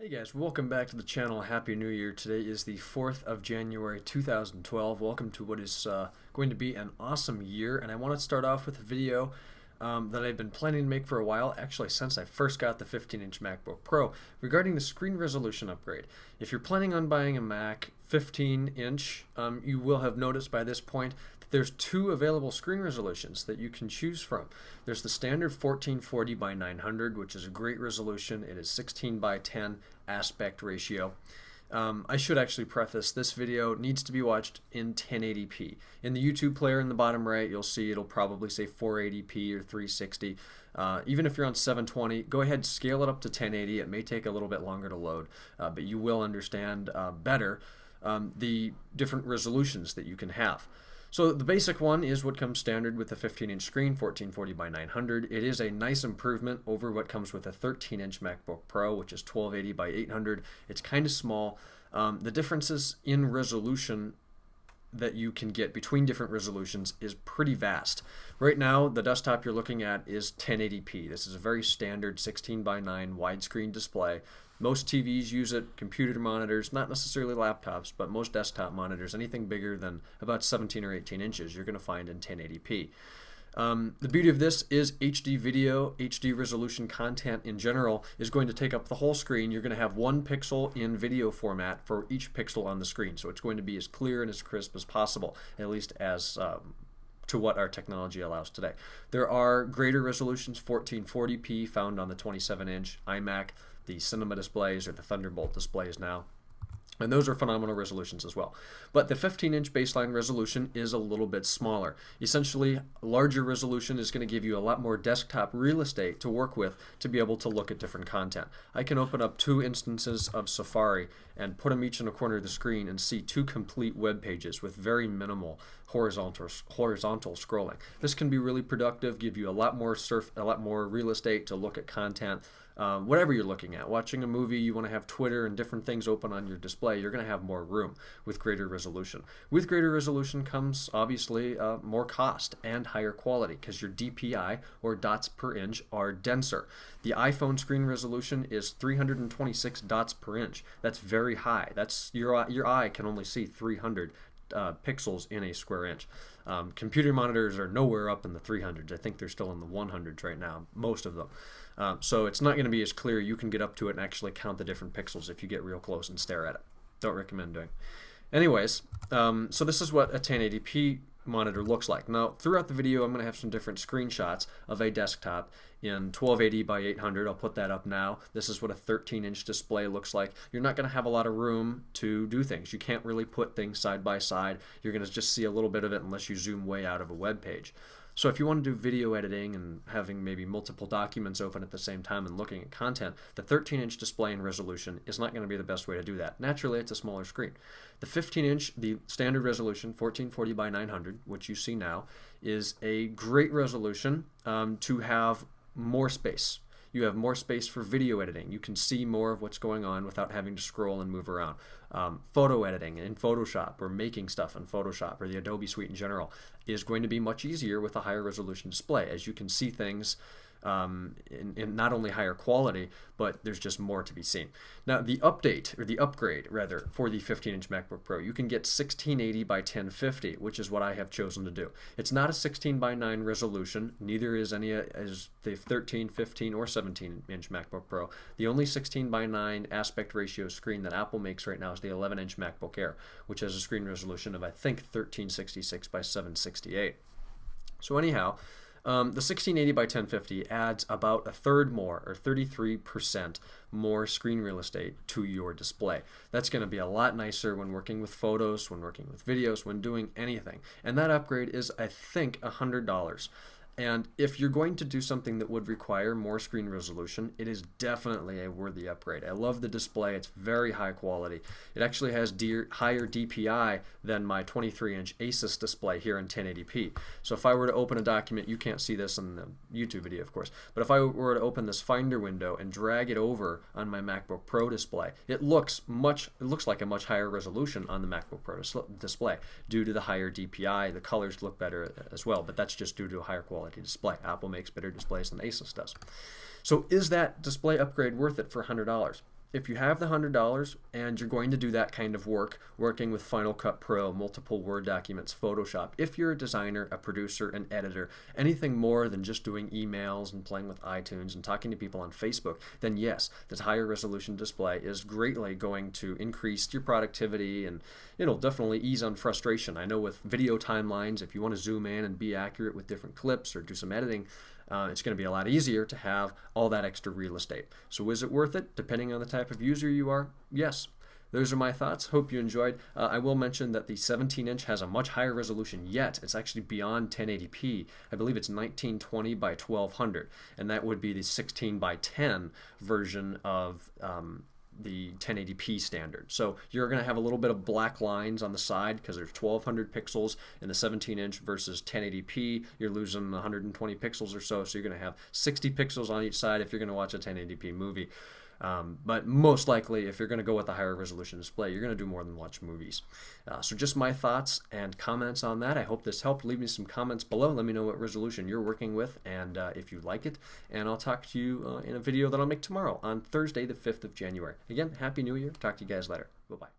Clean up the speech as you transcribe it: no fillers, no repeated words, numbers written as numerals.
Hey guys, welcome back to the channel. Happy New Year. Today is the 4th of January 2012. Welcome to what is going to be an awesome year, and I want to start off with a video that I've been planning to make for a while, actually since I first got the 15-inch MacBook Pro, regarding the screen resolution upgrade. If you're planning on buying a Mac 15-inch, you will have noticed by this point that there's two available screen resolutions that you can choose from. There's the standard 1440 by 900, which is a great resolution. It is 16 by 10 aspect ratio. I should actually preface, this video needs to be watched in 1080p. In the YouTube player in the bottom right, you'll see it'll probably say 480p or 360. Even if you're on 720, go ahead and scale it up to 1080. It may take a little bit longer to load, but you will understand better the different resolutions that you can have. So the basic one is what comes standard with the 15-inch screen, 1440 by 900. It is a nice improvement over what comes with a 13-inch MacBook Pro, which is 1280 by 800. It's kind of small. The differences in resolution that you can get between different resolutions is pretty vast. Right now, the desktop you're looking at is 1080p. This is a very standard 16 by 9 widescreen display. Most TVs use it, computer monitors, not necessarily laptops, but most desktop monitors, anything bigger than about 17 or 18 inches, you're going to find in 1080p. The beauty of this is HD video, HD resolution content in general is going to take up the whole screen. You're going to have one pixel in video format for each pixel on the screen, so it's going to be as clear and as crisp as possible, at least as to what our technology allows today. There are greater resolutions, 1440p, found on the 27-inch iMac, the Cinema displays, or the Thunderbolt displays now. And those are phenomenal resolutions as well. But the 15-inch baseline resolution is a little bit smaller. Essentially, larger resolution is going to give you a lot more desktop real estate to work with to be able to look at different content. I can open up two instances of Safari and put them each in a corner of the screen and see two complete web pages with very minimal horizontal scrolling. This can be really productive, give you a lot more real estate to look at content. Whatever you're looking at, watching a movie, you want to have Twitter and different things open on your display, you're going to have more room with greater resolution. With greater resolution comes obviously more cost and higher quality because your DPI, or dots per inch, are denser. The iPhone screen resolution is 326 dots per inch. That's very high. That's your eye can only see 300 pixels in a square inch. Computer monitors are nowhere up in the 300s. I think they're still in the 100s right now, most of them. So it's not going to be as clear. You can get up to it and actually count the different pixels if you get real close and stare at it. Don't recommend doing. Anyways, so this is what a 1080p monitor looks like. Now, throughout the video, I'm going to have some different screenshots of a desktop in 1280 by 800. I'll put that up now. This is what a 13-inch display looks like. You're not going to have a lot of room to do things. You can't really put things side by side. You're going to just see a little bit of it unless you zoom way out of a web page. So if you want to do video editing and having maybe multiple documents open at the same time and looking at content, the 13-inch display and resolution is not going to be the best way to do that. Naturally, it's a smaller screen. The 15-inch, the standard resolution, 1440 by 900, which you see now, is a great resolution to have more space. You have more space for video editing. You can see more of what's going on without having to scroll and move around. Photo editing in Photoshop, or making stuff in Photoshop, or the Adobe Suite in general, is going to be much easier with a higher resolution display, as you can see things in not only higher quality, but there's just more to be seen. Now, the upgrade rather, for the 15-inch MacBook Pro, you can get 1680 by 1050, which is what I have chosen to do. It's not a 16 by 9 resolution, neither is the 13, 15, or 17-inch MacBook Pro. The only 16 by 9 aspect ratio screen that Apple makes right now is the 11-inch MacBook Air, which has a screen resolution of, I think, 1366 by 768. So anyhow, the 1680 by 1050 adds about a third more, or 33% more screen real estate to your display. That's going to be a lot nicer when working with photos, when working with videos, when doing anything. And that upgrade is, I think, $100. And if you're going to do something that would require more screen resolution, it is definitely a worthy upgrade. I love the display. It's very high quality. It actually has higher DPI than my 23-inch Asus display here in 1080p. So if I were to open a document, you can't see this in the YouTube video, of course, but if I were to open this Finder window and drag it over on my MacBook Pro display, it looks like a much higher resolution on the MacBook Pro display due to the higher DPI. The colors look better as well, but that's just due to a higher quality display. Apple makes better displays than Asus does. So is that display upgrade worth it for $100? if you have the $100 and you're going to do that kind of work, working with Final Cut Pro, multiple Word documents, Photoshop, if you're a designer, a producer, an editor, anything more than just doing emails and playing with iTunes and talking to people on Facebook, then yes, this higher resolution display is greatly going to increase your productivity, and it'll definitely ease on frustration. I know with video timelines, if you want to zoom in and be accurate with different clips or do some editing, it's going to be a lot easier to have all that extra real estate. So is it worth it? Depending on the type of user you are, yes. Those are my thoughts. Hope you enjoyed. I will mention that the 17-inch has a much higher resolution yet. It's actually beyond 1080p. I believe it's 1920 by 1200, and that would be the 16 by 10 version of the 1080p standard. So you're going to have a little bit of black lines on the side because there's 1200 pixels in the 17-inch versus 1080p. You're losing 120 pixels or so, so you're going to have 60 pixels on each side if you're going to watch a 1080p movie. But most likely, if you're going to go with a higher resolution display, you're going to do more than watch movies. So just my thoughts and comments on that. I hope this helped. Leave me some comments below. Let me know what resolution you're working with and if you like it. And I'll talk to you in a video that I'll make tomorrow on Thursday, the 5th of January. Again, Happy New Year. Talk to you guys later. Bye-bye.